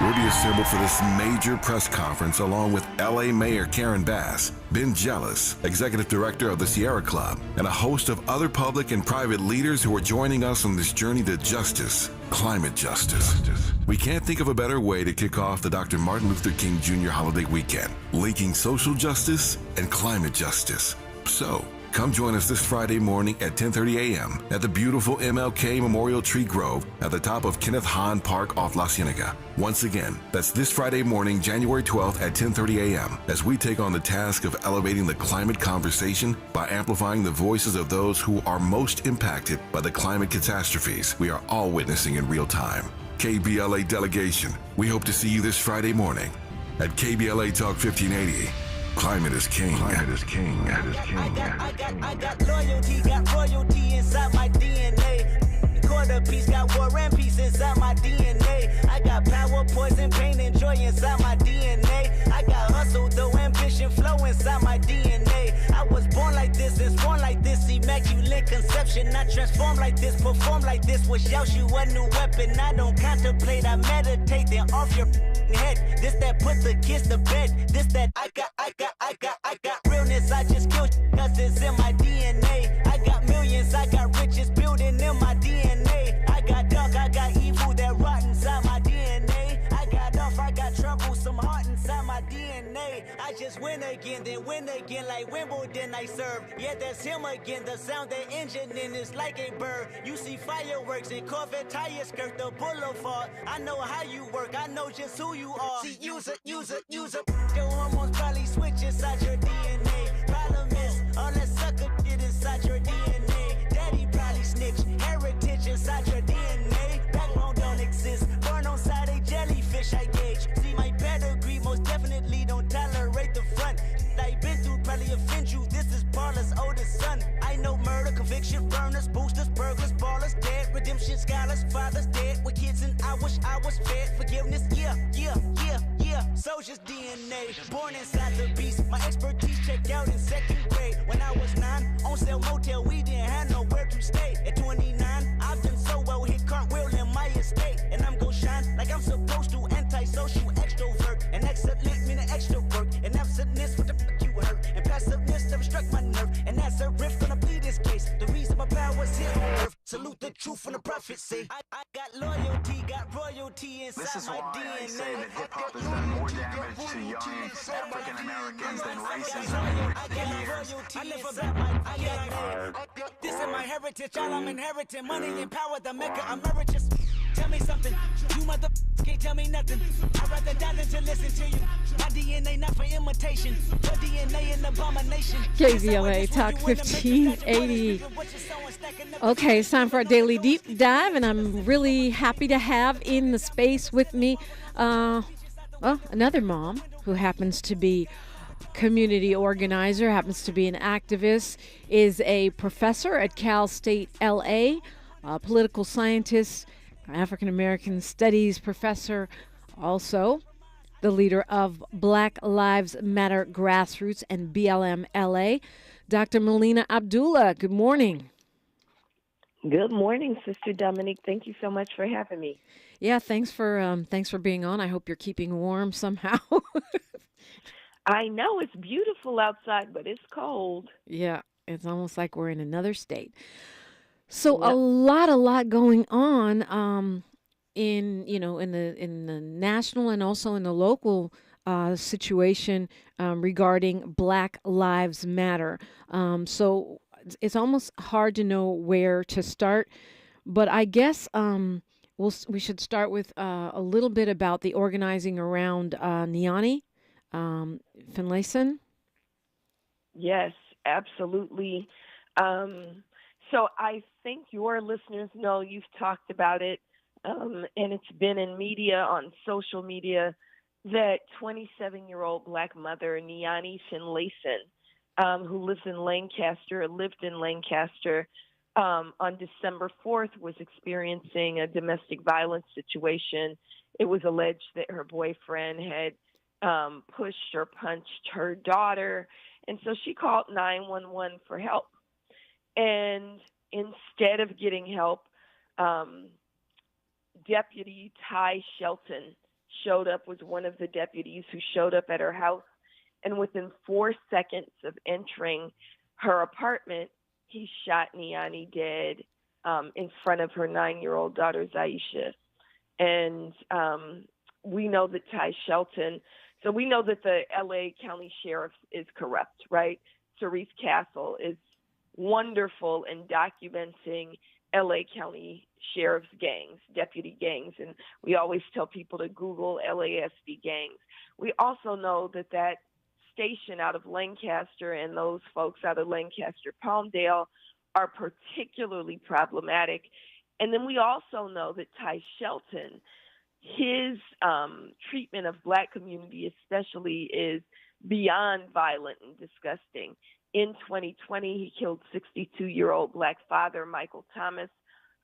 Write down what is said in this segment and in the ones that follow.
will be assembled for this major press conference along with LA Mayor Karen Bass, Ben Jealous, Executive Director of the Sierra Club, and a host of other public and private leaders who are joining us on this journey to justice, climate justice. We can't think of a better way to kick off the Dr. Martin Luther King Jr. holiday weekend, linking social justice and climate justice. So, come join us this Friday morning at 10:30 a.m. at the beautiful MLK Memorial Tree Grove at the top of Kenneth Hahn Park off La Cienega. Once again, that's this Friday morning, January 12th at 10:30 a.m. as we take on the task of elevating the climate conversation by amplifying the voices of those who are most impacted by the climate catastrophes we are all witnessing in real time. KBLA delegation, we hope to see you this Friday morning at KBLA Talk 1580. Climate is king. Climate is king. Climate is king. I got loyalty, got royalty inside my DNA. Quarter piece, got war and peace inside my DNA. I got power, poison, pain, and joy inside my DNA. I got hustle, though ambition, flow inside my DNA. I was born like this and sworn like this, immaculate conception. I transform like this, perform like this, wish out you a new weapon. I don't contemplate, I meditate, then off your head. This that put the kids to bed. This that I got realness. I just kill cause it's in my DNA. I got millions, I got riches building in my DNA. I got dark, I got evil that rot inside my DNA. I got off, I got troublesome heart inside my DNA. I just win again, then win again like Wimbledon I serve. Yeah, that's him again. The sound that engine in is like a bird. You see fireworks and Corvette tires skirt the boulevard. I know how you work, I know just who you are. See, use it. Your hormones probably switch inside your DNA. Problem is, all that sucker shit inside your DNA. Daddy probably snitch, heritage inside your DNA. Backbone don't exist, born on side a jellyfish I gauge. See my pedigree, most definitely don't tolerate the front. I've been through probably offend you, this is Paula's oldest son. I know murder, conviction, burners, boosters, burglars, ballers, dead, redemption, scholars, fathers dead with kids and I wish I was fed. Forgiveness, yeah. Soldier's DNA, born inside the beast. My expertise checked out in second grade. When I was 9, on sale motel, we didn't have nowhere to stay. At 29, I've done so well, hit cartwheel in my estate. And I'm gon' shine like I'm supposed to, antisocial extrovert. And excellent meaning extra work. And absentness, what the fuck you hurt. And passiveness never struck my nerve. And that's a riff gonna be this case. The reason my power's here on earth. Salute the truth from the prophecy. I got loyalty, got royalty inside this is my why DNA. I say that hip-hop has done more damage to young African Americans than racism in years. This is my heritage, all I'm inheriting. Money and power, the mecca, I'm emeritus. Tell me something, you mother can't tell me nothing. I'd rather die than to listen to you. My DNA not for imitation, your DNA an abomination. KBLA Talk 1580. Okay, it's time for our daily deep dive, and I'm really happy to have in the space with me another mom who happens to be community organizer, happens to be an activist, is a professor at Cal State LA, a political scientist, African American Studies professor, also the leader of Black Lives Matter Grassroots and BLM LA, Dr. Melina Abdullah. Good morning. Good morning, Sister Dominique. Thank you so much for having me. Yeah, thanks for being on. I hope you're keeping warm somehow. I know it's beautiful outside, but it's cold. Yeah, it's almost like we're in another state. So yep. a lot going on in the national and also in the local situation regarding Black Lives Matter. So it's almost hard to know where to start, but I guess we should start with a little bit about the organizing around Niani Finlayson. Yes, absolutely. So I think your listeners know you've talked about it, and it's been in media, on social media, that 27-year-old Black mother, Niani Finlayson, who lived in Lancaster, on December 4th was experiencing a domestic violence situation. It was alleged that her boyfriend had pushed or punched her daughter, and so she called 911 for help. And instead of getting help, Deputy Ty Shelton showed up, was one of the deputies who showed up at her house. And within 4 seconds of entering her apartment, he shot Niani dead in front of her 9-year-old daughter, Zaisha. And we know that Ty Shelton, so we know that the LA County Sheriff is corrupt, right? Cerise Castle is wonderful in documenting LA County Sheriff's gangs, deputy gangs, and we always tell people to Google LASD gangs. We also know that that station out of Lancaster and those folks out of Lancaster, Palmdale are particularly problematic. And then we also know that Ty Shelton, his treatment of Black community especially is beyond violent and disgusting. In 2020, he killed 62-year-old Black father Michael Thomas,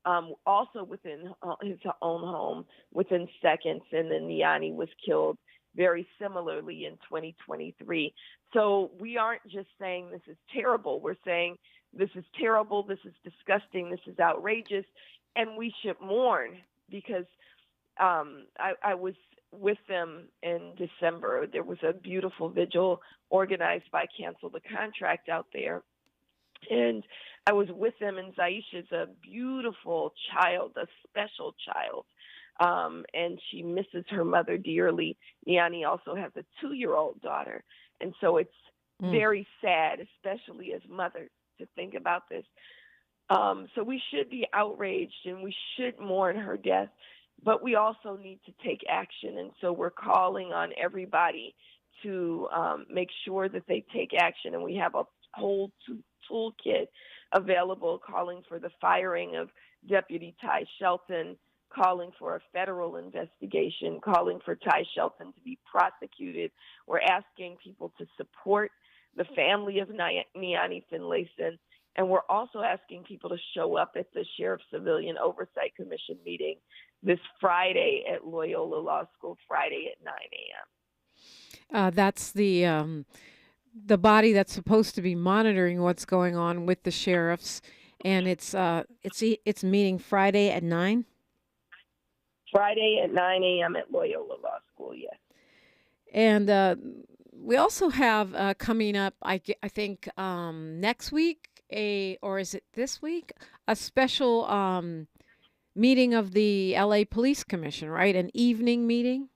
also within his own home within seconds, and then Niani was killed very similarly in 2023. So we aren't just saying this is terrible. We're saying this is terrible, this is disgusting, this is outrageous, and we should mourn because I was with them in December. There was a beautiful vigil organized by Cancel the Contract out there. And I was with them, and Zaisha's a beautiful child, a special child. And she misses her mother dearly. Niani also has a 2-year-old daughter. And so it's very sad, especially as mothers, to think about this. So we should be outraged and we should mourn her death, but we also need to take action. And so we're calling on everybody to make sure that they take action. And we have a whole toolkit available, calling for the firing of Deputy Ty Shelton, calling for a federal investigation, calling for Ty Shelton to be prosecuted. We're asking people to support the family of Niani Finlayson. And we're also asking people to show up at the Sheriff's Civilian Oversight Commission meeting this Friday at Loyola Law School, Friday at 9 a.m. That's the body that's supposed to be monitoring what's going on with the sheriffs, and it's meeting Friday at 9. Friday at 9 a.m. at Loyola Law School, yes. And we also have coming up, I think next week, or is it this week, a special meeting of the LA Police Commission, right? An evening meeting?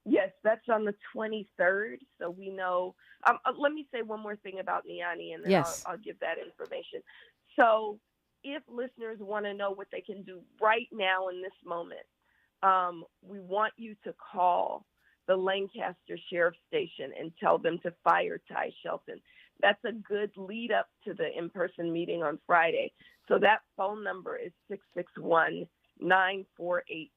Yes, that's on the 23rd. So we know. Let me say one more thing about Niani, and then yes. I'll give that information. So if listeners want to know what they can do right now in this moment, we want you to call the Lancaster Sheriff's Station and tell them to fire Ty Shelton. That's a good lead up to the in-person meeting on Friday. So that phone number is 661-948-8466,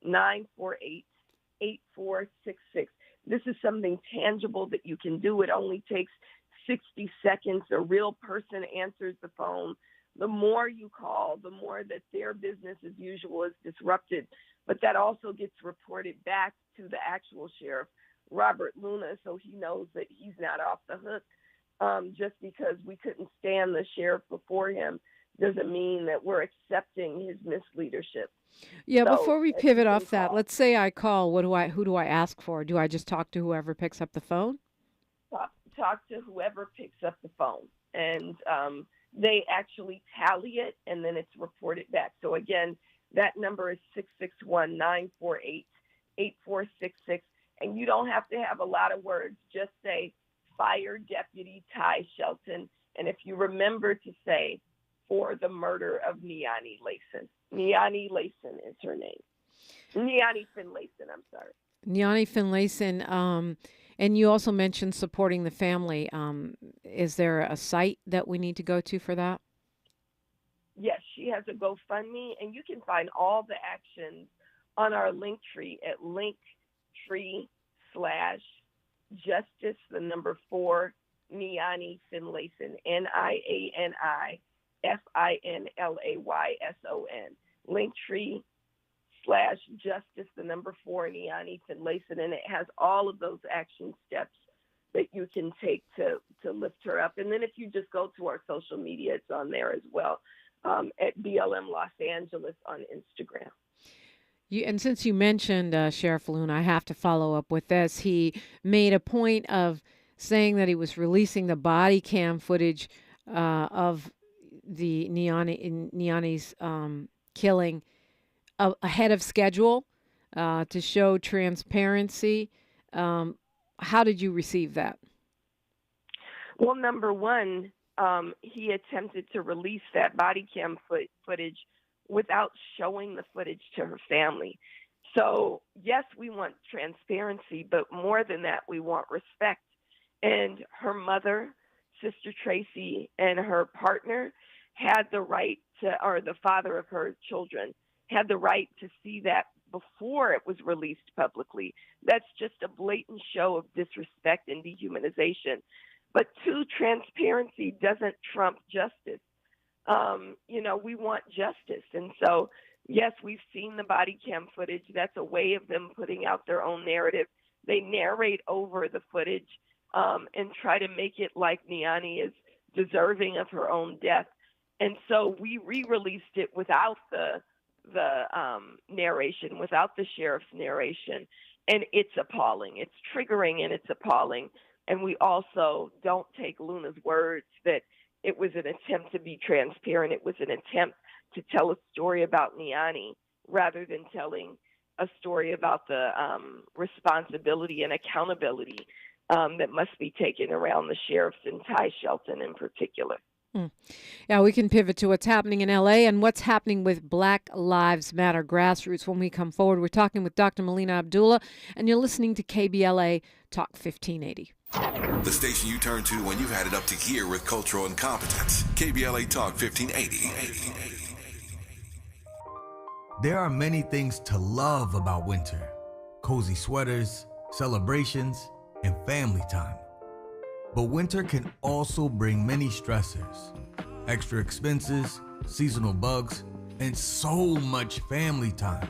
661-948-8466. This is something tangible that you can do. It only takes 60 seconds. A real person answers the phone. The more you call, the more that their business as usual is disrupted. But that also gets reported back to the actual sheriff, Robert Luna, so he knows that he's not off the hook. Just because we couldn't stand the sheriff before him doesn't mean that we're accepting his misleadership. Yeah, So, before we pivot off that, call. let's say I call. Who do I ask for? Do I just talk to whoever picks up the phone? Talk to whoever picks up the phone, and they actually tally it, and then it's reported back. So again, that number is 661-948-8466, and you don't have to have a lot of words. Just say, fire Deputy Ty Shelton, and if you remember to say, for the murder of Niani Layson. Niani Layson is her name. Niani Finlayson, I'm sorry. Niani Finlayson, and you also mentioned supporting the family. Is there a site that we need to go to for that? Yes, she has a GoFundMe, and you can find all the actions on our Linktree at Linktree/Justice, the number 4, Niani Finlayson, NIANIFINLAYSON. Linktree/Justice, the number 4, Niani Finlayson, and it has all of those action steps that you can take to lift her up. And then if you just go to our social media, it's on there as well. at BLM Los Angeles on Instagram. And since you mentioned Sheriff Luna, I have to follow up with this. He made a point of saying that he was releasing the body cam footage of the Niani's killing ahead of schedule to show transparency. How did you receive that? Well, number one, he attempted to release that body cam footage without showing the footage to her family. So, yes, we want transparency, but more than that, we want respect. And her mother, Sister Tracy, and her partner had the right to, or the father of her children, had the right to see that before it was released publicly. That's just a blatant show of disrespect and dehumanization. But two, transparency doesn't trump justice. We want justice. And so, yes, we've seen the body cam footage. That's a way of them putting out their own narrative. They narrate over the footage and try to make it like Niani is deserving of her own death. And so we re-released it without the narration, without the sheriff's narration. And it's appalling. It's triggering and it's appalling. And we also don't take Luna's words that it was an attempt to be transparent. It was an attempt to tell a story about Niani rather than telling a story about the responsibility and accountability that must be taken around the sheriffs and Ty Shelton in particular. Yeah, we can pivot to what's happening in L.A. and what's happening with Black Lives Matter Grassroots when we come forward. We're talking with Dr. Melina Abdullah, and you're listening to KBLA Talk 1580. The station you turn to when you've had it up to here with cultural incompetence. KBLA Talk 1580. There are many things to love about winter. Cozy sweaters, celebrations, and family time. But winter can also bring many stressors, extra expenses, seasonal bugs, and so much family time.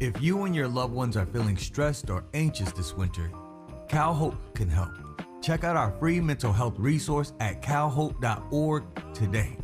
If you and your loved ones are feeling stressed or anxious this winter, CalHope can help. Check out our free mental health resource at calhope.org today.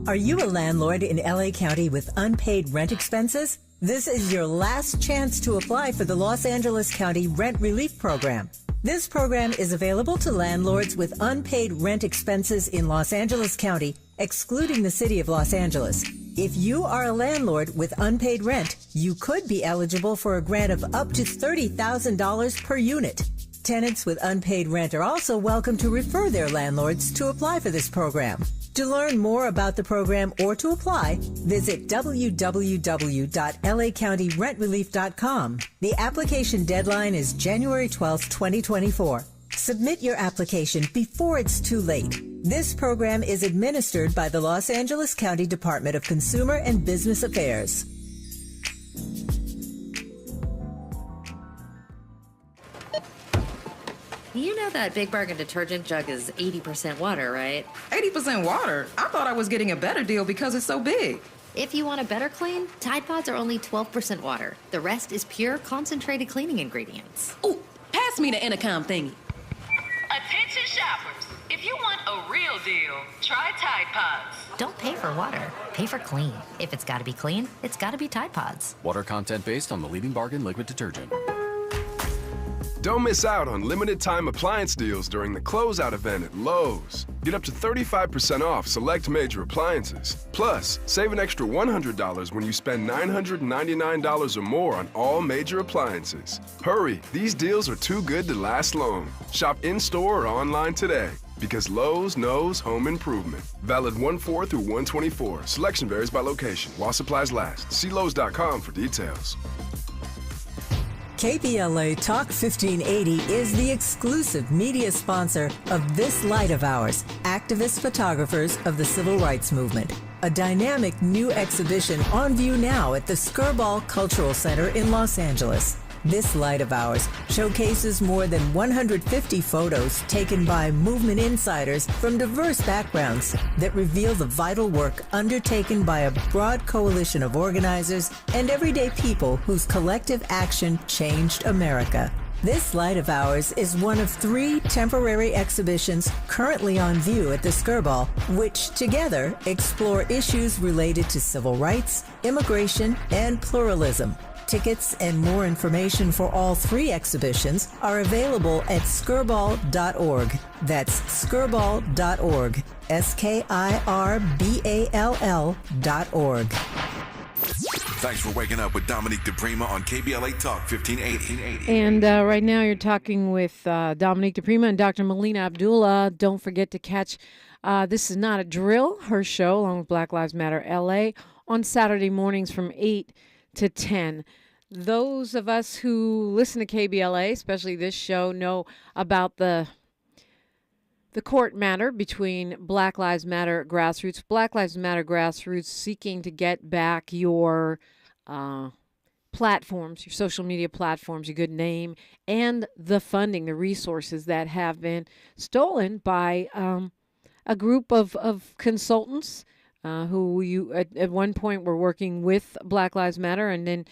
Are you a landlord in LA County with unpaid rent expenses? This is your last chance to apply for the Los Angeles County Rent Relief Program. This program is available to landlords with unpaid rent expenses in Los Angeles County, excluding the city of Los Angeles. If you are a landlord with unpaid rent, you could be eligible for a grant of up to $30,000 per unit. Tenants with unpaid rent are also welcome to refer their landlords to apply for this program. To learn more about the program or to apply, visit www.lacountyrentRelief.com. The application deadline is January 12, 2024. Submit your application before it's too late. This program is administered by the Los Angeles County Department of Consumer and Business Affairs. You know that Big Bargain detergent jug is 80% water, right? 80% water? I thought I was getting a better deal because it's so big. If you want a better clean, Tide Pods are only 12% water. The rest is pure, concentrated cleaning ingredients. Ooh, pass me the intercom thingy. Attention shoppers. If you want a real deal, try Tide Pods. Don't pay for water. Pay for clean. If it's got to be clean, it's got to be Tide Pods. Water content based on the leading bargain liquid detergent. Don't miss out on limited time appliance deals during the closeout event at Lowe's. Get up to 35% off select major appliances. Plus, save an extra $100 when you spend $999 or more on all major appliances. Hurry, these deals are too good to last long. Shop in-store or online today. Because Lowe's knows home improvement. Valid 1/4 through 1/24. Selection varies by location. While supplies last. See Lowe's.com for details. KBLA Talk 1580 is the exclusive media sponsor of this light of ours, activist photographers of the Civil Rights Movement. A dynamic new exhibition on view now at the Skirball Cultural Center in Los Angeles. This light of ours showcases more than 150 photos taken by movement insiders from diverse backgrounds that reveal the vital work undertaken by a broad coalition of organizers and everyday people whose collective action changed America. This light of ours is one of 3 temporary exhibitions currently on view at the Skirball, which together explore issues related to civil rights, immigration, and pluralism. Tickets and more information for all 3 exhibitions are available at skirball.org. That's skirball.org. SKIRBALL.org. Thanks for waking up with Dominique DiPrima on KBLA Talk 1580. And right now you're talking with Dominique DiPrima and Dr. Melina Abdullah. Don't forget to catch This Is Not a Drill, her show, along with Black Lives Matter LA, on Saturday mornings from 8 to 10. Those of us who listen to KBLA, especially this show, know about the court matter between Black Lives Matter Grassroots. Black Lives Matter Grassroots seeking to get back your platforms, your social media platforms, your good name, and the funding, the resources that have been stolen by a group of consultants who you at one point were working with Black Lives Matter and then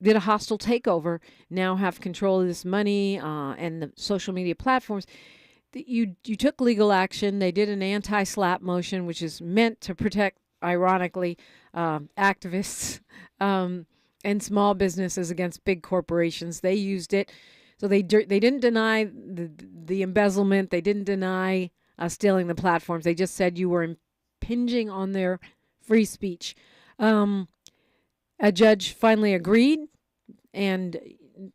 did a hostile takeover, now have control of this money and the social media platforms. You took legal action. They did an anti-SLAPP motion, which is meant to protect, ironically, activists and small businesses against big corporations. They used it. So they didn't deny the embezzlement. They didn't deny stealing the platforms. They just said you were impinging on their free speech. A judge finally agreed, and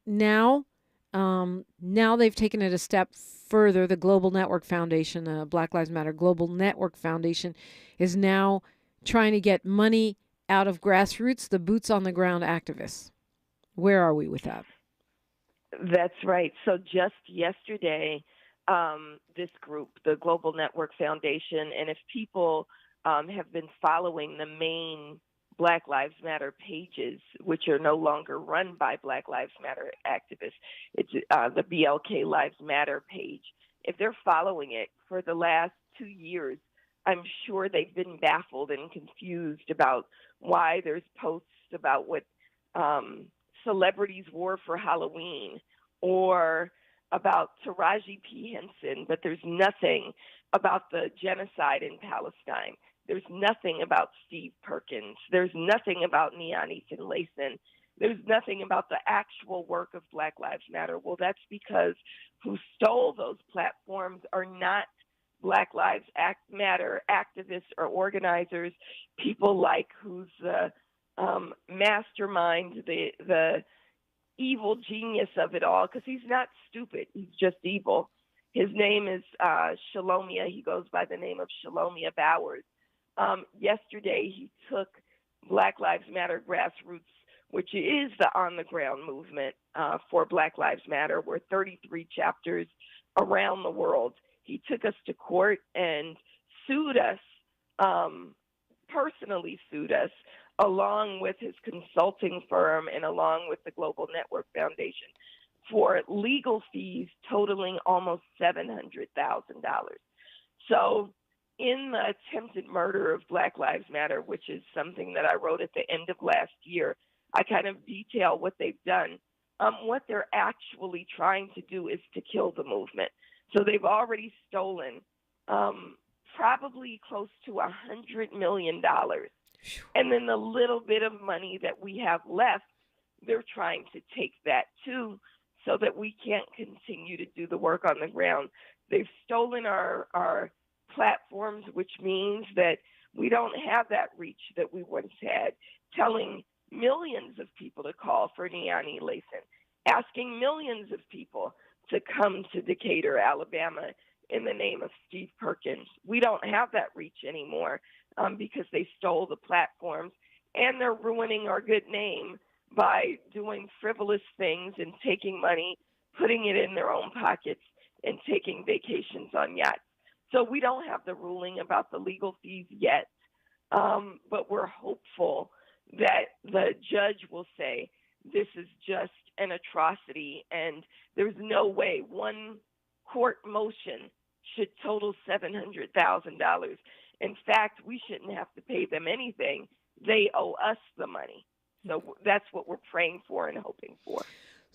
now they've taken it a step further. The Global Network Foundation, Black Lives Matter Global Network Foundation, is now trying to get money out of Grassroots, the boots on the ground activists. Where are we with that? That's right. So just yesterday, this group, the Global Network Foundation, and if people have been following the main Black Lives Matter pages, which are no longer run by Black Lives Matter activists, it's the BLK Lives Matter page. If they're following it for the last 2 years, I'm sure they've been baffled and confused about why there's posts about what celebrities wore for Halloween or about Taraji P. Henson, but there's nothing about the genocide in Palestine. There's nothing about Steve Perkins. There's nothing about Ethan Layson. There's nothing about the actual work of Black Lives Matter. Well, that's because who stole those platforms are not Black Lives Matter activists or organizers, people like who's the mastermind, the evil genius of it all, because he's not stupid. He's just evil. His name is Shalomia. He goes by the name of Shalomia Bowers. Yesterday, he took Black Lives Matter Grassroots, which is the on-the-ground movement for Black Lives Matter. We're 33 chapters around the world. He took us to court and sued us, personally sued us, along with his consulting firm and along with the Global Network Foundation for legal fees totaling almost $700,000. So in the attempted murder of Black Lives Matter, which is something that I wrote at the end of last year, I kind of detail what they've done. What they're actually trying to do is to kill the movement. So they've already stolen probably close to $100 million. And then the little bit of money that we have left, they're trying to take that too so that we can't continue to do the work on the ground. They've stolen our platforms, which means that we don't have that reach that we once had, telling millions of people to call for Neani Layson, asking millions of people to come to Decatur, Alabama, in the name of Steve Perkins. We don't have that reach anymore because they stole the platforms, and they're ruining our good name by doing frivolous things and taking money, putting it in their own pockets, and taking vacations on yachts. So we don't have the ruling about the legal fees yet, but we're hopeful that the judge will say this is just an atrocity and there's no way one court motion should total $700,000. In fact, we shouldn't have to pay them anything. They owe us the money. So that's what we're praying for and hoping for.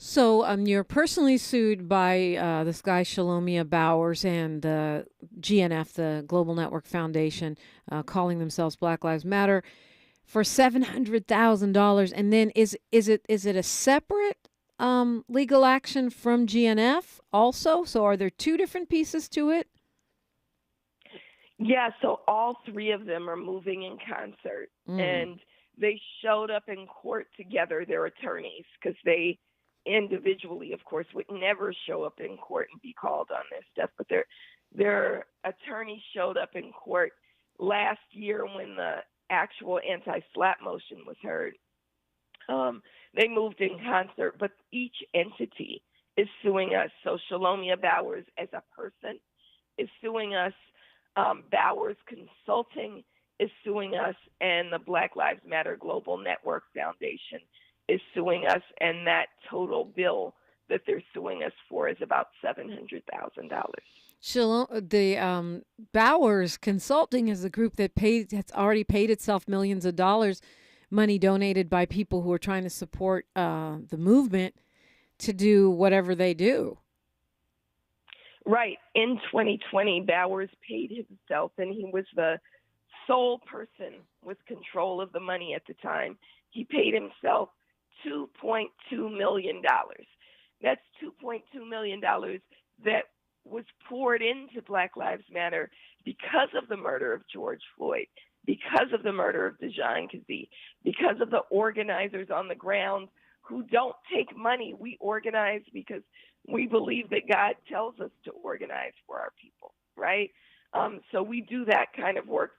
So you're personally sued by this guy Shalomia Bowers and the GNF, the Global Network Foundation, calling themselves Black Lives Matter, for $700,000. And then is it a separate legal action from GNF also? So are there two different pieces to it? Yeah, so all three of them are moving in concert, and they showed up in court together, their attorneys, because they individually, of course, would never show up in court and be called on this stuff, but their attorneys showed up in court last year when the actual anti-SLAPP motion was heard. They moved in concert, but each entity is suing us. So Shalomia Bowers as a person is suing us. Bowers Consulting is suing us, and the Black Lives Matter Global Network Foundation is suing us, and that total bill that they're suing us for is about $700,000. The Bowers Consulting is a group that has already paid itself millions of dollars, money donated by people who are trying to support the movement to do whatever they do. Right. In 2020, Bowers paid himself, and he was the sole person with control of the money at the time. He paid himself $2.2 million. That's $2.2 million that was poured into Black Lives Matter because of the murder of George Floyd, because of the murder of Dejan Kazee, because of the organizers on the ground who don't take money. We organize because we believe that God tells us to organize for our people, right? So we do that kind of work.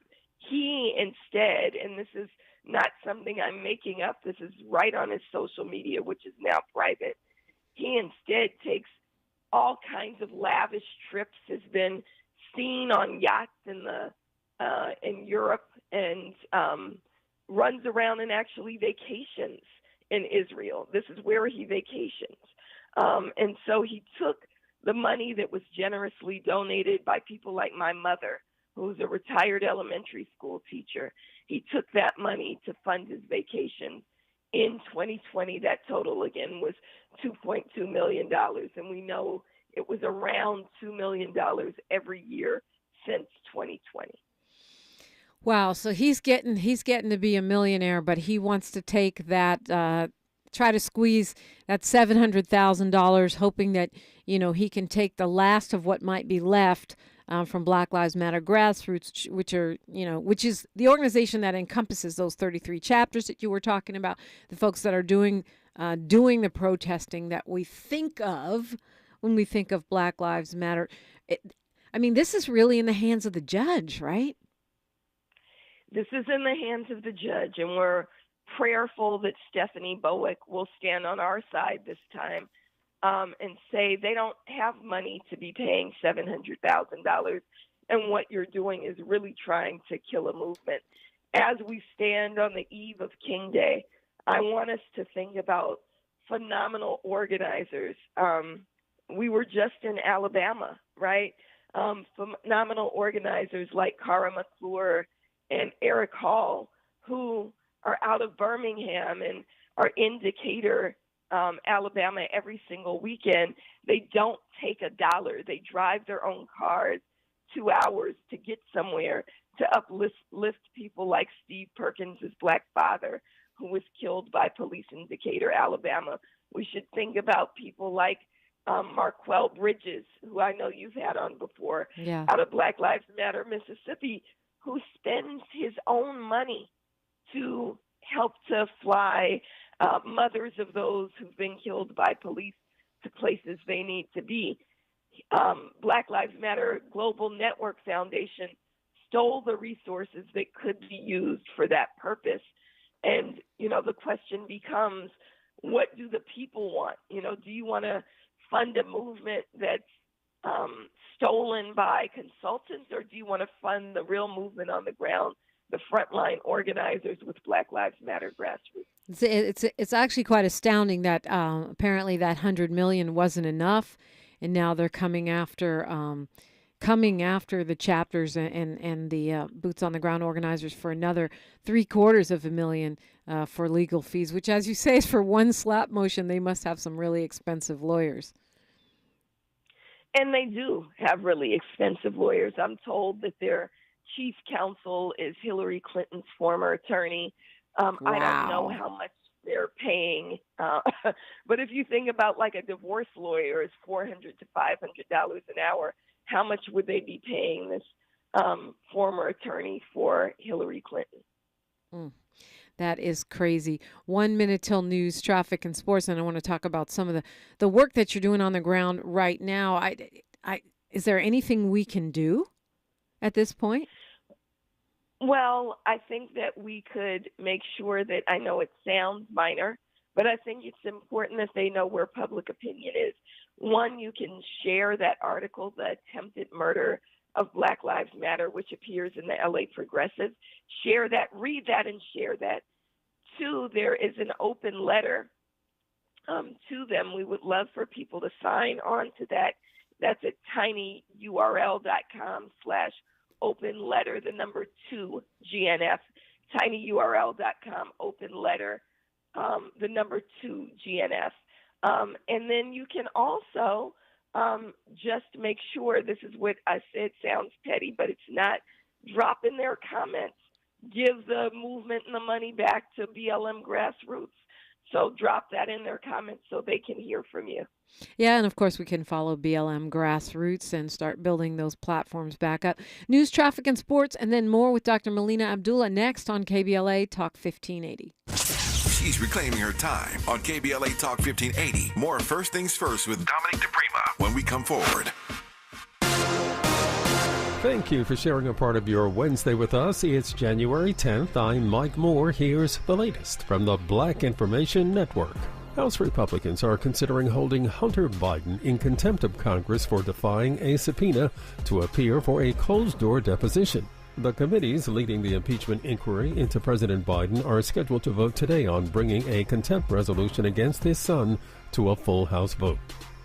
He instead, and this is not something I'm making up, this is right on his social media, which is now private. He instead takes all kinds of lavish trips, has been seen on yachts in Europe, and runs around and actually vacations in Israel. This is where he vacations. And so he took the money that was generously donated by people like my mother, who's a retired elementary school teacher. He took that money to fund his vacations. In 2020, that total again was $2.2 million. And we know it was around $2 million every year since 2020. Wow. So he's getting to be a millionaire, but he wants to take that, try to squeeze that $700,000, hoping that, he can take the last of what might be left from Black Lives Matter Grassroots, which is the organization that encompasses those 33 chapters that you were talking about, the folks that are doing the protesting that we think of when we think of Black Lives Matter. This is really in the hands of the judge, right? This is in the hands of the judge, and we're prayerful that Stephanie Bowick will stand on our side this time and say they don't have money to be paying $700,000, and what you're doing is really trying to kill a movement. As we stand on the eve of King Day, I want us to think about phenomenal organizers. We were just in Alabama, right? Phenomenal organizers like Cara McClure and Eric Hall, who are out of Birmingham and are in Decatur, Alabama every single weekend. They don't take a dollar. They drive their own cars 2 hours to get somewhere to uplift people like Steve Perkins' black father, who was killed by police in Decatur, Alabama. We should think about people like Marquel Bridges, who I know you've had on before, out of Black Lives Matter, Mississippi, who spends his own money to help to fly mothers of those who've been killed by police to places they need to be. Black Lives Matter Global Network Foundation stole the resources that could be used for that purpose. And, the question becomes, what do the people want? Do you want to fund a movement that's stolen by consultants, or do you want to fund the real movement on the ground, the frontline organizers with Black Lives Matter Grassroots? It's actually quite astounding that apparently that $100 million wasn't enough, and now they're coming after coming after the chapters and the boots on the ground organizers for another $750,000 for legal fees, which, as you say, is for one slap motion. They must have some really expensive lawyers. And they do have really expensive lawyers. I'm told that their chief counsel is Hillary Clinton's former attorney. Wow. I don't know how much they're paying. But if you think about like a divorce lawyer is $400 to $500 an hour, how much would they be paying this former attorney for Hillary Clinton? That is crazy. 1 minute till news, traffic, and sports. And I want to talk about some of the work that you're doing on the ground right now. Is there anything we can do at this point? Well, I think that we could make sure that, I know it sounds minor, but I think it's important that they know where public opinion is. One, you can share that article, The Attempted Murder of Black Lives Matter, which appears in the LA Progressive. Share that, read that, and share that. Two, there is an open letter to them. We would love for people to sign on to that. That's at tinyurl.com/open letter, the number 2 GNF, tinyurl.com, open letter, the number 2 GNF. And then you can also just make sure, this is what I said sounds petty, but it's not, drop in their comments. Give the movement and the money back to BLM Grassroots. So drop that in their comments so they can hear from you. Yeah, and of course we can follow BLM Grassroots and start building those platforms back up. News, traffic, and sports, and then more with Dr. Melina Abdullah next on KBLA Talk 1580. She's reclaiming her time on KBLA Talk 1580. More First Things First with Dominique DiPrima when we come forward. Thank you for sharing a part of your Wednesday with us. It's January 10th. I'm Mike Moore. Here's the latest from the Black Information Network. House Republicans are considering holding Hunter Biden in contempt of Congress for defying a subpoena to appear for a closed-door deposition. The committees leading the impeachment inquiry into President Biden are scheduled to vote today on bringing a contempt resolution against his son to a full House vote.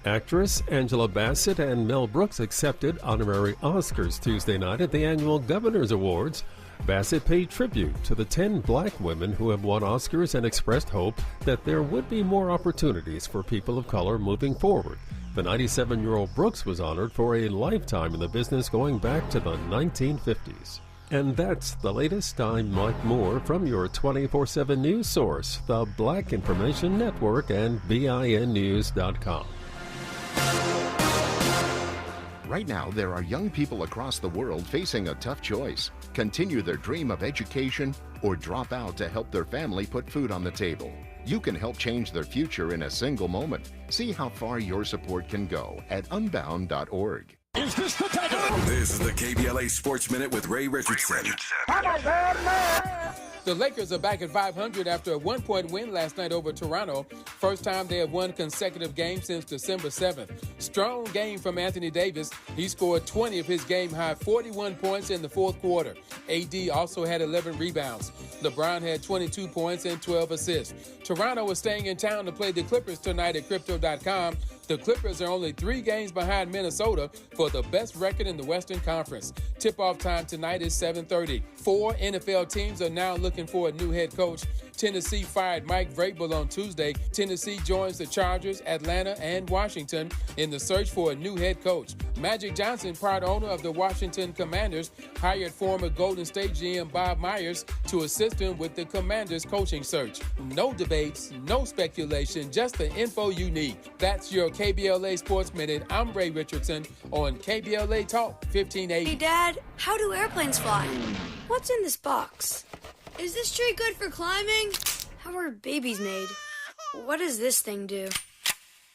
Actress Angela Bassett and Mel Brooks accepted honorary Oscars Tuesday night at the annual Governors Awards. Bassett paid tribute to the 10 black women who have won Oscars and expressed hope that there would be more opportunities for people of color moving forward. The 97-year-old Brooks was honored for a lifetime in the business going back to the 1950s. And that's the latest. I'm Mike Moore from your 24/7 news source, the Black Information Network and BINnews.com. Right now, there are young people across the world facing a tough choice: continue their dream of education or drop out to help their family put food on the table. You can help change their future in a single moment. See how far your support can go at unbound.org. Is this the takeover? This is the KBLA Sports Minute with Ray Richardson. The Lakers are back at 500 after a one-point win last night over Toronto. First time they have won consecutive games since December 7th. Strong game from Anthony Davis. He scored 20 of his game-high 41 points in the fourth quarter. AD also had 11 rebounds. LeBron had 22 points and 12 assists. Toronto is staying in town to play the Clippers tonight at Crypto.com. The Clippers are only 3 games behind Minnesota for the best record in the Western Conference. Tip-off time tonight is 7:30. 4 NFL teams are now looking for a new head coach. Tennessee fired Mike Vrabel on Tuesday. Tennessee joins the Chargers, Atlanta, and Washington in the search for a new head coach. Magic Johnson, part owner of the Washington Commanders, hired former Golden State GM Bob Myers to assist him with the Commanders' coaching search. No debates, no speculation, just the info you need. That's your KBLA Sports Minute. I'm Ray Richardson on KBLA Talk 1580. Hey, Dad, how do airplanes fly? What's in this box? Is this tree good for climbing? How are babies made? What does this thing do?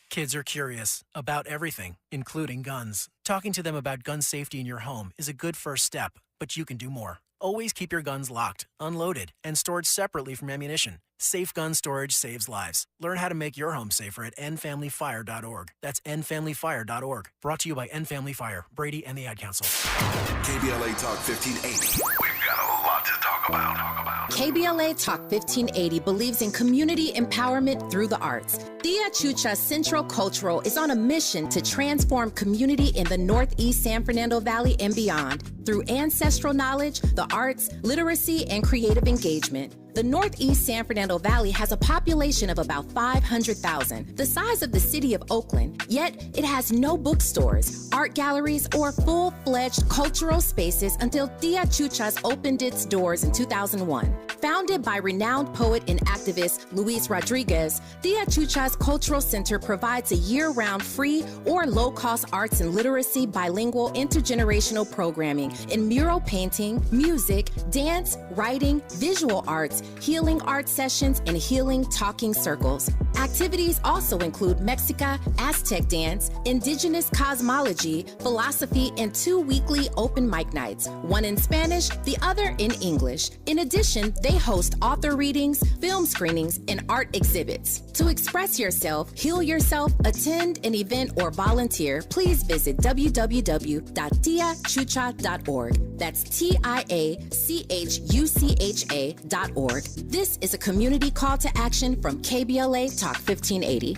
Kids are curious about everything, including guns. Talking to them about gun safety in your home is a good first step, but you can do more. Always keep your guns locked, unloaded, and stored separately from ammunition. Safe gun storage saves lives. Learn how to make your home safer at endfamilyfire.org. That's endfamilyfire.org. Brought to you by End Family Fire, Brady, and the Ad Council. KBLA Talk 1580. We've got a lot to talk about. KBLA Talk 1580 believes in community empowerment through the arts. Tia Chucha Central Cultural is on a mission to transform community in the Northeast San Fernando Valley and beyond through ancestral knowledge, the arts, literacy, and creative engagement. The Northeast San Fernando Valley has a population of about 500,000, the size of the city of Oakland, yet it has no bookstores, art galleries, or full-fledged cultural spaces until Tia Chucha's opened its doors in 2001. Founded by renowned poet and activist Luis Rodriguez, Tia Chucha's Cultural Center provides a year-round free or low-cost arts and literacy bilingual intergenerational programming in mural painting, music, dance, writing, visual arts, healing art sessions, and healing talking circles. Activities also include Mexica, Aztec dance, indigenous cosmology, philosophy, and 2 weekly open mic nights, one in Spanish, the other in English. In addition, they host author readings, film screenings, and art exhibits. To express yourself, heal yourself, attend an event, or volunteer, please visit www.tiachucha.org. That's TIACHUCHA.org. This is a community call to action from KBLA Talk 1580.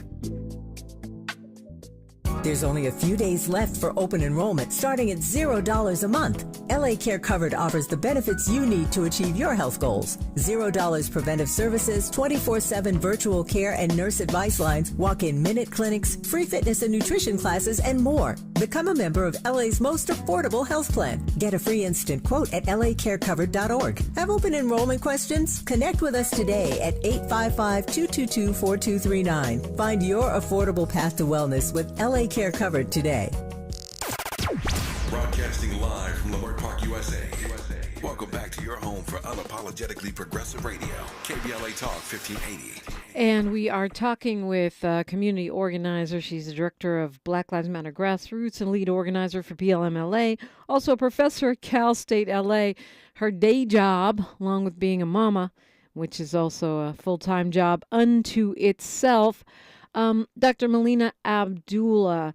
There's only a few days left for open enrollment, starting at $0 a month. LA Care Covered offers the benefits you need to achieve your health goals. $0 preventive services, 24/7 virtual care and nurse advice lines, walk-in minute clinics, free fitness and nutrition classes, and more. Become a member of LA's most affordable health plan. Get a free instant quote at lacarecovered.org. Have open enrollment questions? Connect with us today at 855-222-4239. Find your affordable path to wellness with LA Care Covered today. Broadcasting live from Leimert Park, USA. Welcome back to your home for unapologetically progressive radio, KBLA Talk 1580. And we are talking with a community organizer. She's the director of Black Lives Matter Grassroots and lead organizer for BLM LA. Also a professor at Cal State LA. Her day job, along with being a mama, which is also a full-time job unto itself, Dr. Melina Abdullah.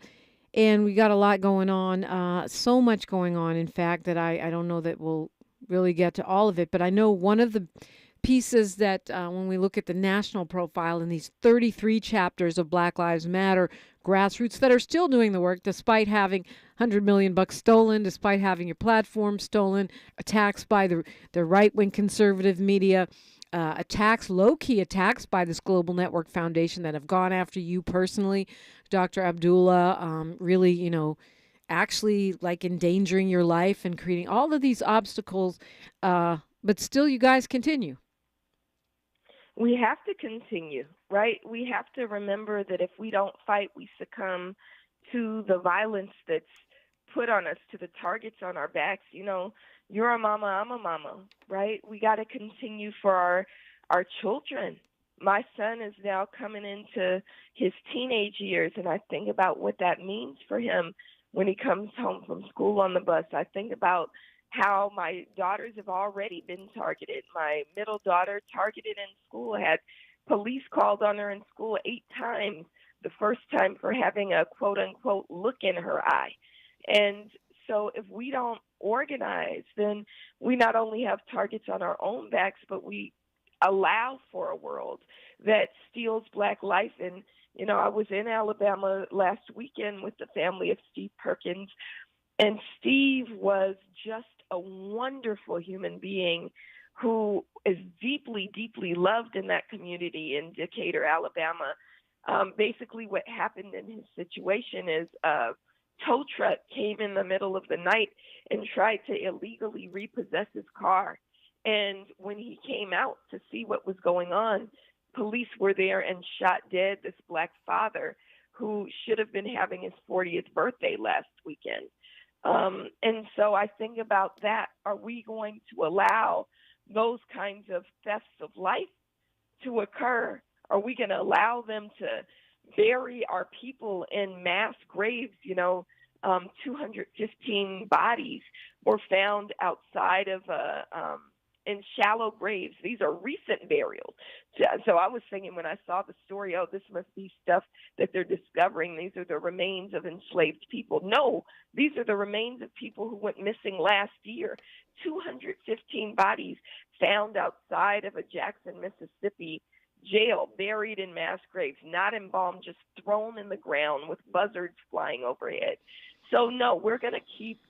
And we got a lot going on, so much going on, in fact, that I don't know that we'll really get to all of it. But I know one of the pieces that when we look at the national profile in these 33 chapters of Black Lives Matter Grassroots that are still doing the work despite having $100 million stolen, despite having your platform stolen, attacks by the right-wing conservative media, attacks, low-key attacks by this Global Network Foundation that have gone after you personally, Dr. Abdullah, really, actually like endangering your life and creating all of these obstacles, but still you guys continue. We have to continue, right? We have to remember that if we don't fight, we succumb to the violence that's put on us, to the targets on our backs. You're a mama, I'm a mama, right? We got to continue for our children. My son is now coming into his teenage years, and I think about what that means for him when he comes home from school on the bus. I think about how my daughters have already been targeted. My middle daughter, targeted in school, had police called on her in school 8 times, the first time for having a quote-unquote look in her eye. And so if we don't organize, then we not only have targets on our own backs, but we allow for a world that steals Black life. And, I was in Alabama last weekend with the family of Steve Perkins, and Steve was just a wonderful human being who is deeply, deeply loved in that community in Decatur, Alabama. Basically what happened in his situation is tow truck came in the middle of the night and tried to illegally repossess his car. And when he came out to see what was going on, police were there and shot dead this Black father who should have been having his 40th birthday last weekend. And so I think about that. Are we going to allow those kinds of thefts of life to occur? Are we going to allow them to bury our people in mass graves? 215 bodies were found outside of in shallow graves. These are recent burials. So I was thinking when I saw the story, this must be stuff that they're discovering. These are the remains of enslaved people. No, these are the remains of people who went missing last year. 215 bodies found outside of a Jackson, Mississippi jail, buried in mass graves, not embalmed, just thrown in the ground with buzzards flying overhead. So no, we're going to keep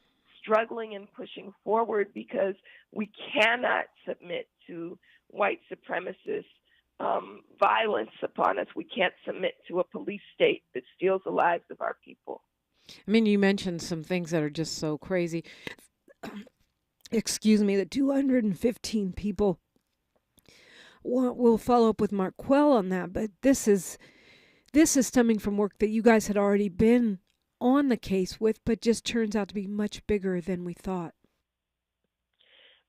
struggling and pushing forward because we cannot submit to white supremacist violence upon us. We can't submit to a police state that steals the lives of our people. I mean, you mentioned some things that are just so crazy. Excuse me, the 215 people. We'll follow up with Marquel on that, but this is stemming from work that you guys had already been on the case with, but just turns out to be much bigger than we thought.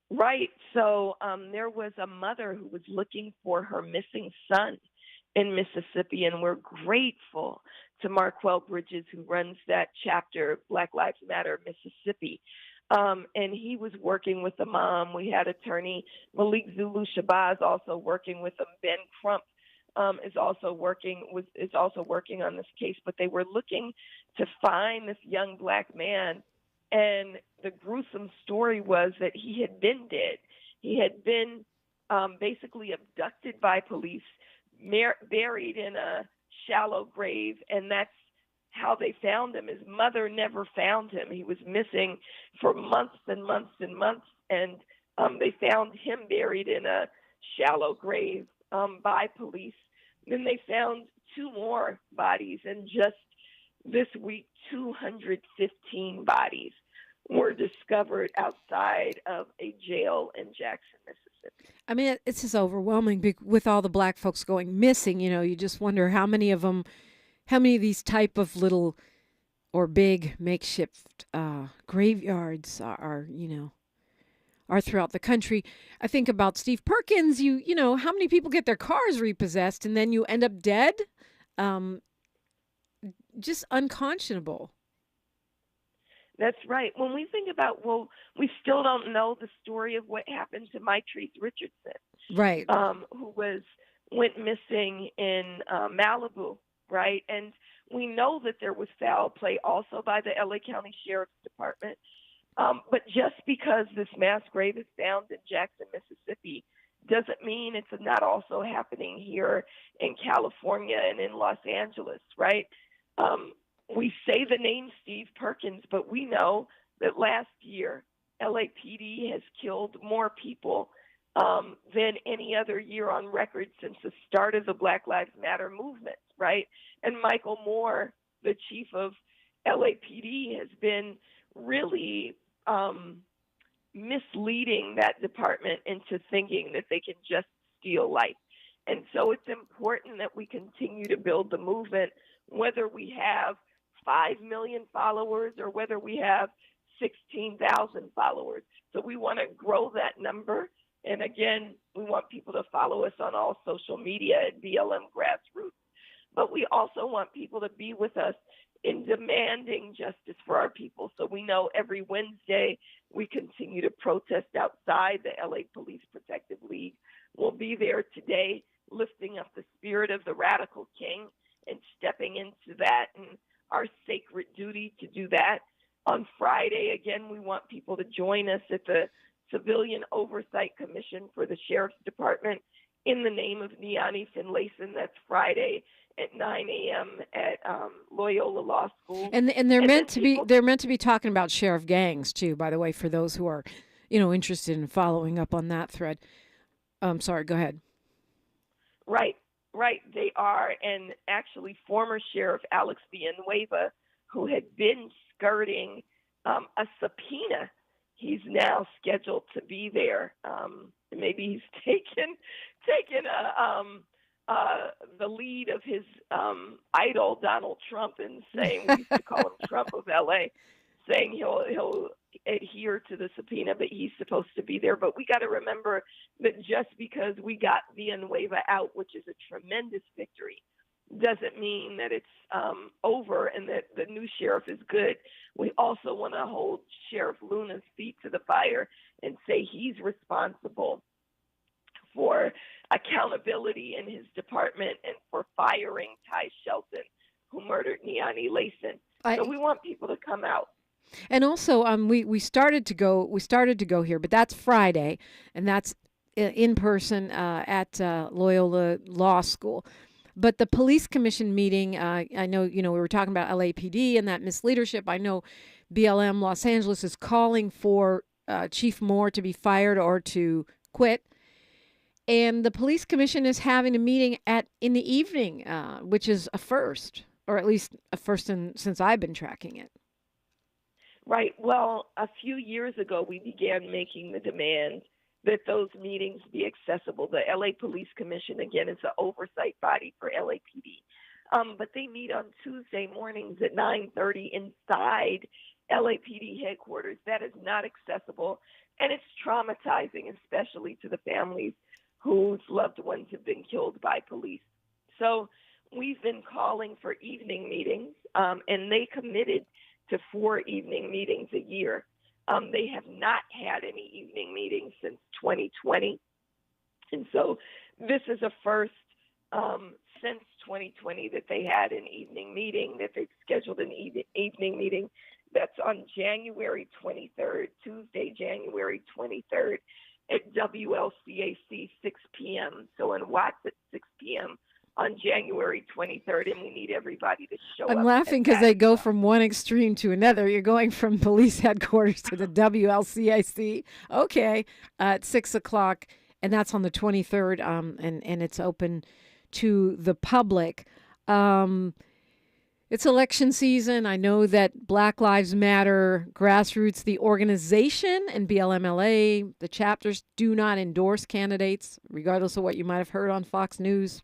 Right. So there was a mother who was looking for her missing son in Mississippi, and we're grateful to Marquel Bridges, who runs that chapter, Black Lives Matter Mississippi. And he was working with the mom. We had attorney Malik Zulu Shabazz also working with them. Ben Crump is also working on this case. But they were looking to find this young Black man. And the gruesome story was that he had been dead. He had been basically abducted by police, buried in a shallow grave, and that's how they found him. His mother never found him. He was missing for months and months and months, and they found him buried in a shallow grave by police. Then they found 2 more bodies, and just this week, 215 bodies were discovered outside of a jail in Jackson, Mississippi. I mean, it's just overwhelming with all the Black folks going missing. You know, you just wonder how many of these type of little or big makeshift graveyards are throughout the country. I think about Steve Perkins. You know, how many people get their cars repossessed and then you end up dead? Just unconscionable. That's right. When we think about, we still don't know the story of what happened to Mitrice Richardson, right? Who went missing in Malibu, right? And we know that there was foul play also by the LA County Sheriff's Department. But just because this mass grave is found in Jackson, Mississippi, doesn't mean it's not also happening here in California and in Los Angeles, right? We say the name Steve Perkins, but we know that last year, LAPD has killed more people than any other year on record since the start of the Black Lives Matter movement, right? And Michael Moore, the chief of LAPD, has been really misleading that department into thinking that they can just steal life. And so it's important that we continue to build the movement, whether we have 5 million followers or whether we have 16,000 followers. So we want to grow that number. And again, we want people to follow us on all social media at BLM Grassroots. But we also want people to be with us in demanding justice for our people. So we know every Wednesday we continue to protest outside the LA Police Protective League. We'll be there today lifting up the spirit of the radical king and stepping into that and our sacred duty to do that. On Friday, again, we want people to join us at the Civilian Oversight Commission for the Sheriff's Department in the name of Niani Finlayson. That's Friday at 9 a.m. at Loyola Law School. And they're meant to be talking about sheriff gangs too, by the way, for those who are, interested in following up on that thread. Sorry, go ahead. Right, they are. And actually former Sheriff Alex Villanueva, who had been skirting a subpoena, he's now scheduled to be there. Maybe he's taken the lead of his idol, Donald Trump, and saying, we used to call him Trump of LA, saying he'll adhere to the subpoena, but he's supposed to be there. But we got to remember that just because we got Villanueva out, which is a tremendous victory, doesn't mean that it's over and that the new sheriff is good. We also want to hold Sheriff Luna's feet to the fire and say he's responsible for accountability in his department and for firing Ty Shelton, who murdered Niani Layson. So we want people to come out. And also, we started to go here, but that's Friday, and that's in person at Loyola Law School. But the police commission meeting, I know, we were talking about LAPD and that misleadership. I know BLM Los Angeles is calling for Chief Moore to be fired or to quit. And the police commission is having a meeting in the evening, which is a first, or at least a first since I've been tracking it. Right. Well, a few years ago, we began making the demand that those meetings be accessible. The LA Police Commission, again, is an oversight body for LAPD. But they meet on Tuesday mornings at 9:30 inside LAPD headquarters. That is not accessible, and it's traumatizing, especially to the families whose loved ones have been killed by police. So we've been calling for evening meetings, and they committed to 4 evening meetings a year. They have not had any evening meetings since 2020. And so this is a first since 2020 that they had an evening meeting, that they've scheduled an evening meeting that's on January 23rd, Tuesday, January 23rd at WLCAC 6 p.m. So in Watts at 6 p.m. on January 23rd, and we need everybody to show up. I'm laughing because they go from one extreme to another. You're going from police headquarters to the WLCAC. Okay, at 6 o'clock, and that's on the 23rd, and it's open to the public. It's election season. I know that Black Lives Matter, Grassroots, the organization, and BLMLA, the chapters, do not endorse candidates, regardless of what you might have heard on Fox News.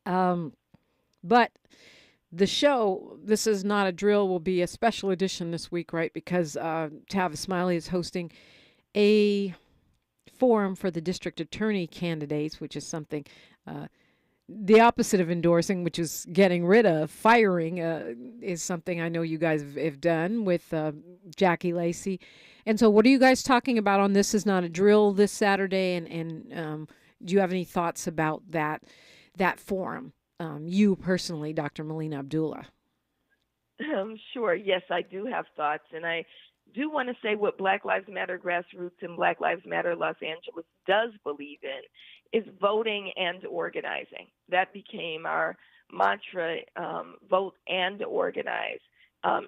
But the show, This Is Not a Drill, will be a special edition this week, right? Because Tavis Smiley is hosting a forum for the district attorney candidates, which is something the opposite of endorsing, which is getting rid of. Firing is something I know you guys have done with Jackie Lacey. And so what are you guys talking about on This Is Not a Drill this Saturday? And do you have any thoughts about that forum? You personally, Dr. Melina Abdullah. Sure. Yes, I do have thoughts. And I do want to say what Black Lives Matter Grassroots and Black Lives Matter Los Angeles does believe in is voting and organizing. That became our mantra, vote and organize.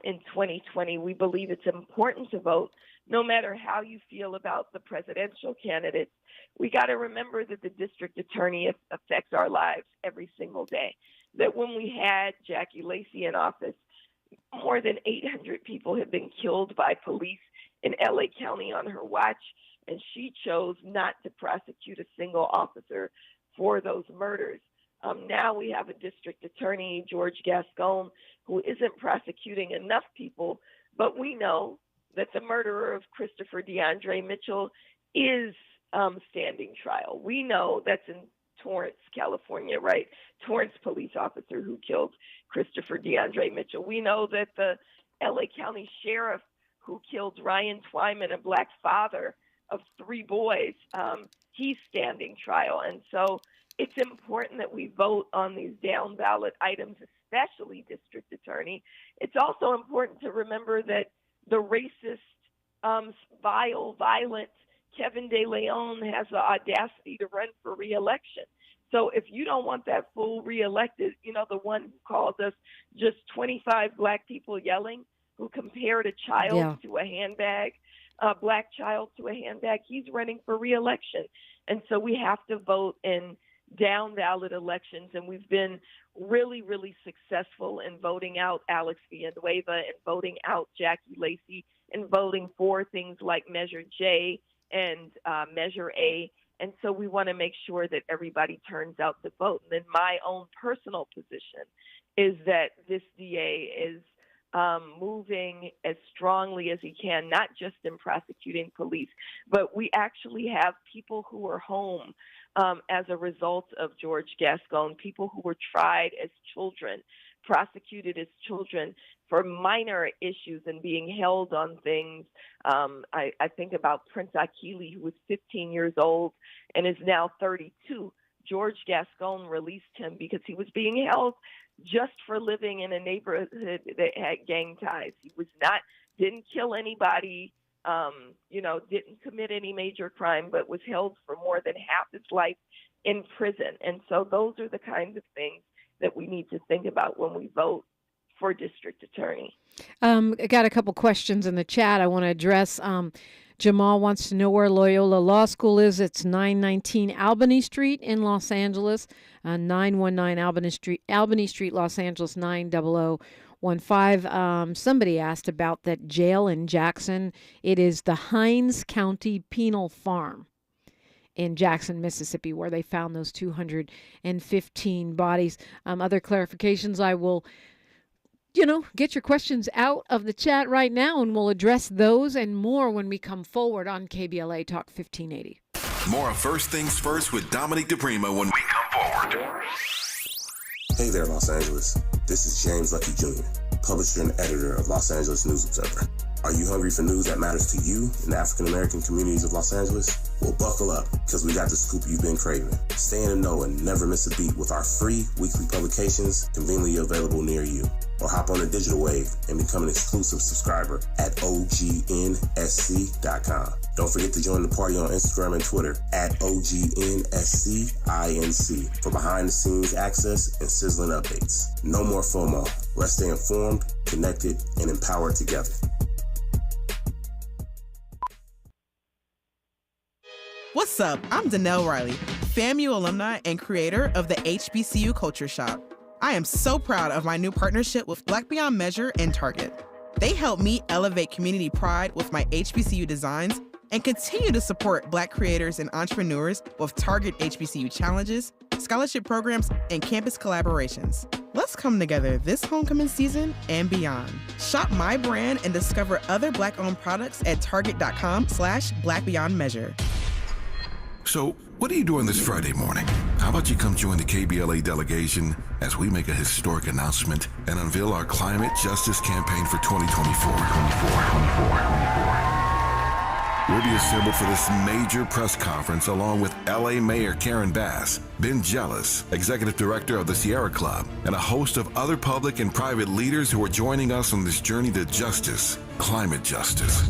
In 2020, we believe it's important to vote no matter how you feel about the presidential candidates. We got to remember that the district attorney affects our lives every single day. That when we had Jackie Lacey in office, more than 800 people have been killed by police in LA County on her watch, and she chose not to prosecute a single officer for those murders. Now we have a district attorney, George Gascon, who isn't prosecuting enough people, but we know that the murderer of Christopher DeAndre Mitchell is standing trial. We know that's in Torrance, California, right? Torrance police officer who killed Christopher DeAndre Mitchell. We know that the LA County sheriff who killed Ryan Twyman, a Black father of 3 boys, he's standing trial. And so it's important that we vote on these down ballot items, especially district attorney. It's also important to remember that the racist, vile, violent Kevin De Leon has the audacity to run for re-election. So if you don't want that fool re-elected, the one who called us just 25 Black people yelling, who compared a child to a handbag, a Black child to a handbag, he's running for re-election. And so we have to vote in down ballot elections. And we've been really, really successful in voting out Alex Villanueva and voting out Jackie Lacey and voting for things like Measure J and Measure A. And so we want to make sure that everybody turns out to vote. And then my own personal position is that this DA is moving as strongly as he can, not just in prosecuting police, but we actually have people who are home as a result of George Gascon, people who were tried as children, prosecuted as children for minor issues and being held on things. I think about Prince Akili, who was 15 years old and is now 32. George Gascon released him because he was being held just for living in a neighborhood that had gang ties. He didn't kill anybody didn't commit any major crime, but was held for more than half his life in prison. And so those are the kinds of things that we need to think about when we vote for district attorney. I got a couple questions in the chat I want to address. Jamal wants to know where Loyola Law School is. It's 919 Albany Street in Los Angeles, 919 Albany Street, Los Angeles, 90015. Somebody asked about that jail in Jackson. It is the Hines County Penal Farm in Jackson, Mississippi, where they found those 215 bodies. Other clarifications, I will get your questions out of the chat right now, and we'll address those and more when we come forward on KBLA Talk 1580. More of First Things First with Dominique DiPrima when we come forward. Hey there, Los Angeles. This is James Lucky Jr., publisher and editor of Los Angeles News Observer. Are you hungry for news that matters to you in the African-American communities of Los Angeles? Well, buckle up, because we got the scoop you've been craving. Stay in the know and never miss a beat with our free weekly publications conveniently available near you. Or hop on the digital wave and become an exclusive subscriber at OGNSC.com. Don't forget to join the party on Instagram and Twitter at OGNSCINC for behind-the-scenes access and sizzling updates. No more FOMO. Let's stay informed, connected, and empowered together. What's up? I'm Danelle Riley, FAMU alumni and creator of the HBCU Culture Shop. I am so proud of my new partnership with Black Beyond Measure and Target. They help me elevate community pride with my HBCU designs and continue to support Black creators and entrepreneurs with Target HBCU challenges, scholarship programs, and campus collaborations. Let's come together this homecoming season and beyond. Shop my brand and discover other Black-owned products at target.com/BlackBeyondMeasure. So, what are you doing this Friday morning? How about you come join the KBLA delegation as we make a historic announcement and unveil our climate justice campaign for 2024. We'll be assembled for this major press conference along with LA Mayor Karen Bass, Ben Jealous, Executive Director of the Sierra Club, and a host of other public and private leaders who are joining us on this journey to justice, climate justice.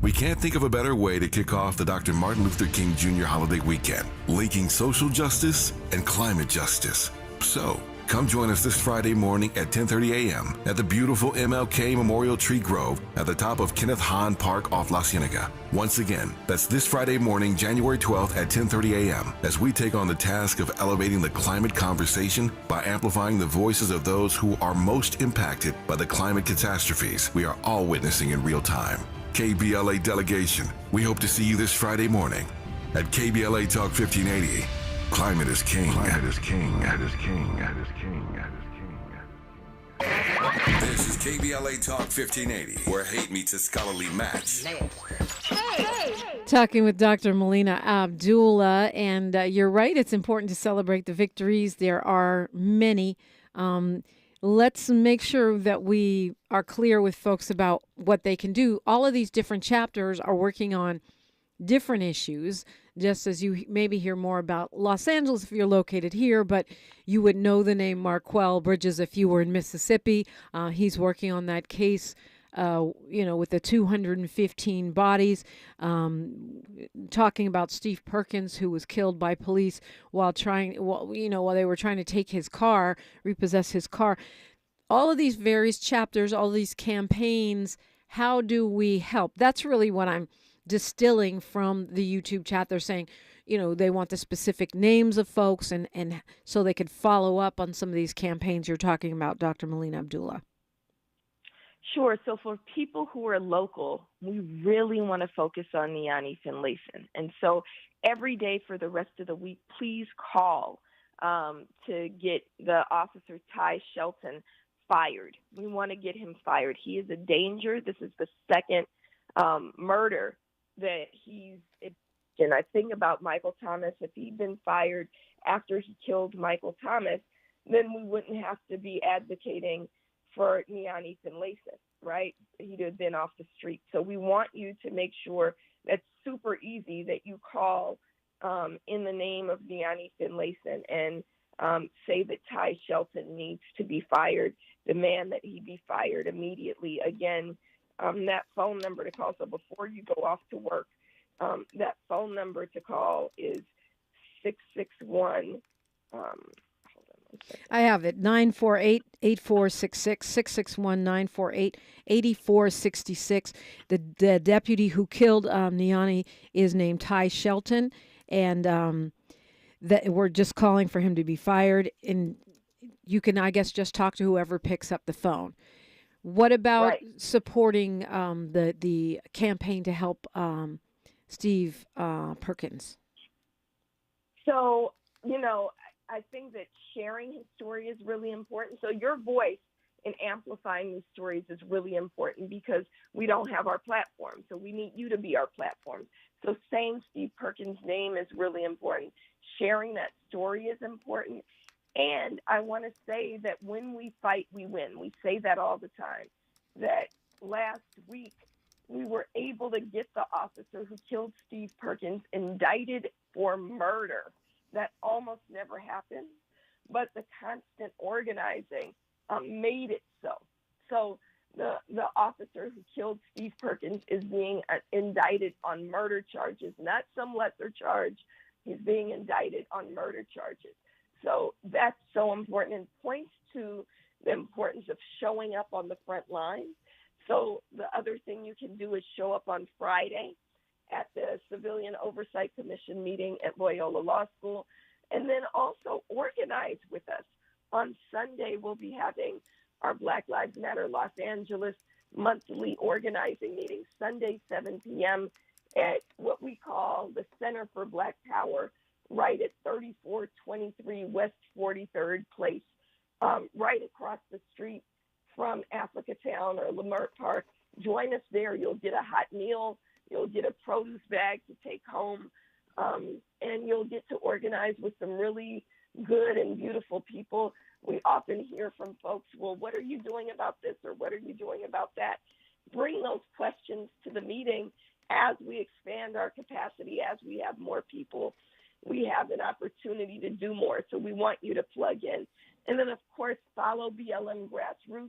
We can't think of a better way to kick off the Dr. Martin Luther King Jr. holiday weekend, linking social justice and climate justice. So, come join us this Friday morning at 10:30 a.m. at the beautiful MLK Memorial Tree Grove at the top of Kenneth Hahn Park off La Cienega. Once again, that's this Friday morning, January 12th at 10:30 a.m. as we take on the task of elevating the climate conversation by amplifying the voices of those who are most impacted by the climate catastrophes we are all witnessing in real time. KBLA delegation, we hope to see you this Friday morning at KBLA Talk 1580. Climate is king. Climate is king. Climate is king. Climate is king. This is KBLA Talk 1580, where hate meets a scholarly match. Talking with Dr. Melina Abdullah, and you're right, it's important to celebrate the victories. There are many. Let's make sure that we are clear with folks about what they can do. All of these different chapters are working on different issues, just as you maybe hear more about Los Angeles if you're located here, but you would know the name Marquel Bridges if you were in Mississippi. He's working on that case, with the 215 bodies, talking about Steve Perkins, who was killed by police while they were trying to take his car, repossess his car. All of these various chapters, all these campaigns, how do we help? That's really what I'm distilling from the YouTube chat. They're saying, they want the specific names of folks and so they could follow up on some of these campaigns you're talking about, Dr. Melina Abdullah. Sure. So for people who are local, we really want to focus on Niani Finlayson. And so every day for the rest of the week, please call to get the officer Ty Shelton fired. We want to get him fired. He is a danger. This is the second murder that he's, and I think about Michael Thomas. If he'd been fired after he killed Michael Thomas, then we wouldn't have to be advocating for Niani Finlayson, right? He'd have been off the street. So we want you to make sure that's super easy that you call in the name of Niani Finlayson and say that Ty Shelton needs to be fired, demand that he be fired immediately. Again, that phone number to call. So before you go off to work, that phone number to call is 661. I have it, 948-8466, 661-948-8466. The deputy who killed Niani is named Ty Shelton, and that we're just calling for him to be fired. And you can, I guess, just talk to whoever picks up the phone. What about supporting the campaign to help Steve Perkins? So, I think that sharing his story is really important. So your voice in amplifying these stories is really important because we don't have our platform. So we need you to be our platform. So saying Steve Perkins' name is really important. Sharing that story is important. And I want to say that when we fight, we win. We say that all the time. That last week, we were able to get the officer who killed Steve Perkins indicted for murder. That almost never happened, but the constant organizing made it so. So the officer who killed Steve Perkins is being indicted on murder charges, not some lesser charge. He's being indicted on murder charges. So that's so important and points to the importance of showing up on the front lines. So the other thing you can do is show up on Friday at the Civilian Oversight Commission meeting at Loyola Law School, and then also organize with us. On Sunday, we'll be having our Black Lives Matter Los Angeles monthly organizing meeting, Sunday, 7 p.m. at what we call the Center for Black Power, right at 3423 West 43rd Place, right across the street from Africa Town or Lamert Park. Join us there. You'll get a hot meal. You'll get a produce bag to take home, and you'll get to organize with some really good and beautiful people. We often hear from folks, well, what are you doing about this or what are you doing about that? Bring those questions to the meeting as we expand our capacity, as we have more people. We have an opportunity to do more, so we want you to plug in. And then, of course, follow BLM Grassroots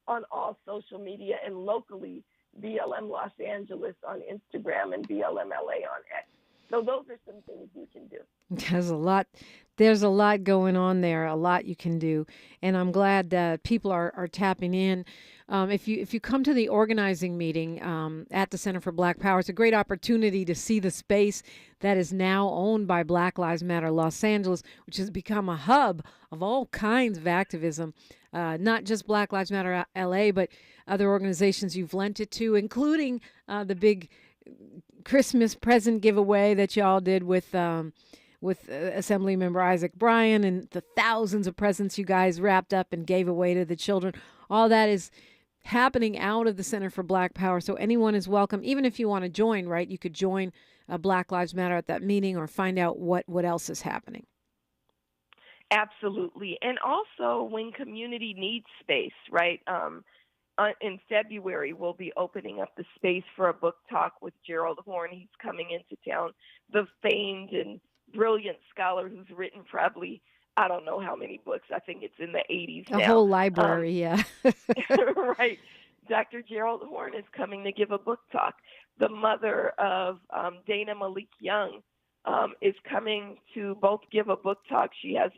on all social media and locally, BLM Los Angeles on Instagram and BLM LA on X. So those are some things you can do. There's a lot going on there, a lot you can do. And I'm glad that people are tapping in. If you come to the organizing meeting at the Center for Black Power, it's a great opportunity to see the space that is now owned by Black Lives Matter Los Angeles, which has become a hub of all kinds of activism, not just Black Lives Matter LA, but other organizations you've lent it to, including the big Christmas present giveaway that y'all did with Assemblymember Isaac Bryan, and the thousands of presents you guys wrapped up and gave away to the children. All that is happening out of the Center for Black Power. So anyone is welcome, even if you want to join, right? You could join Black Lives Matter at that meeting or find out what else is happening. Absolutely. And also when community needs space, right? In February, we'll be opening up the space for a book talk with Gerald Horne. He's coming into town, the famed and brilliant scholar who's written probably, I don't know how many books. I think it's in the 80s now. A whole library, yeah. Right. Dr. Gerald Horne is coming to give a book talk. The mother of Dana Malik Young is coming to both give a book talk. She has,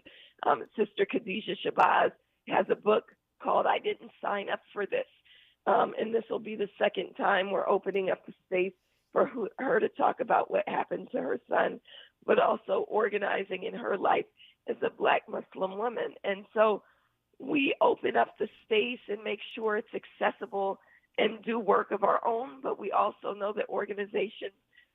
Sister Khadijah Shabazz has a book called I Didn't Sign Up for This. And this will be the second time we're opening up the space for her to talk about what happened to her son, but also organizing in her life as a Black Muslim woman. And so we open up the space and make sure it's accessible and do work of our own, but we also know that organizations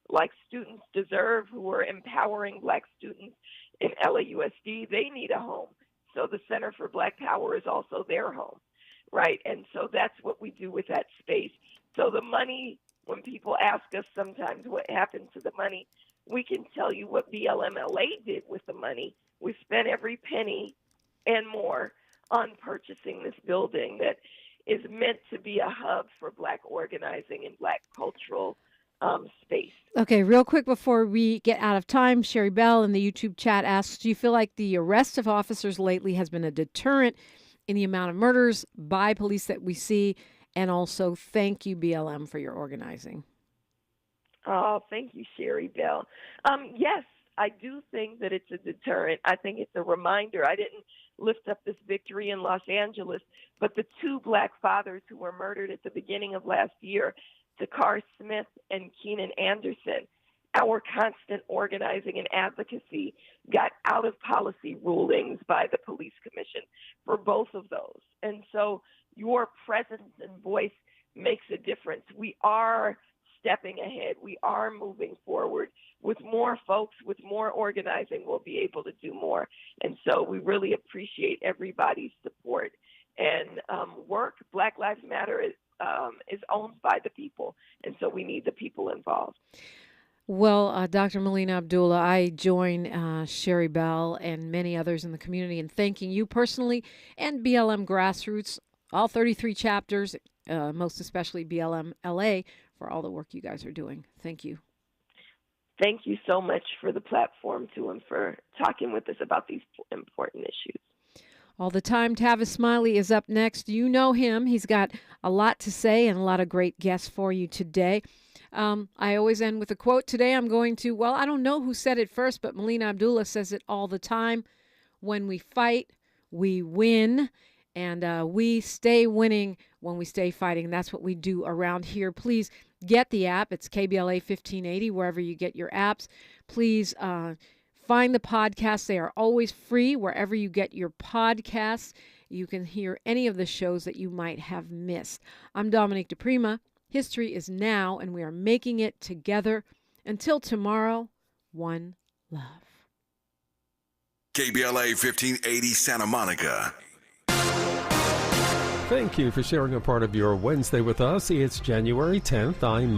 like Students Deserve, who are empowering Black students in LAUSD, they need a home. So the Center for Black Power is also their home, right? And so that's what we do with that space. So the money, when people ask us sometimes what happened to the money, we can tell you what BLMLA did with the money. We spent every penny and more on purchasing this building that is meant to be a hub for Black organizing and Black cultural space. Okay, real quick before we get out of time, Sherry Bell in the YouTube chat asks, do you feel like the arrest of officers lately has been a deterrent in the amount of murders by police that we see? And also, thank you, BLM, for your organizing. Oh, thank you, Sherry Bell. Yes, I do think that it's a deterrent. I think it's a reminder. I didn't lift up this victory in Los Angeles, but the two Black fathers who were murdered at the beginning of last year, Dakar Smith and Keenan Anderson, our constant organizing and advocacy got out of policy rulings by the police commission for both of those. And so your presence and voice makes a difference. We are stepping ahead. We are moving forward. With more folks, with more organizing, we'll be able to do more. And so we really appreciate everybody's support and work. Black Lives Matter is owned by the people, and so we need the people involved. Well, Dr. Melina Abdullah, I join Sherry Bell and many others in the community in thanking you personally and BLM Grassroots, all 33 chapters, most especially BLM LA, for all the work you guys are doing. Thank you. Thank you so much for the platform, too, and for talking with us about these important issues. All the time, Tavis Smiley is up next. You know him. He's got a lot to say and a lot of great guests for you today. I always end with a quote. Today I'm going to, well, I don't know who said it first, but Melina Abdullah says it all the time. When we fight, we win. And we stay winning when we stay fighting. That's what we do around here. Please get the app. It's KBLA 1580, wherever you get your apps. Please find the podcasts. They are always free wherever you get your podcasts. You can hear any of the shows that you might have missed. I'm Dominique DiPrima. History is now, and we are making it together. Until tomorrow, one love. KBLA 1580 Santa Monica. Thank you for sharing a part of your Wednesday with us. It's January 10th. I'm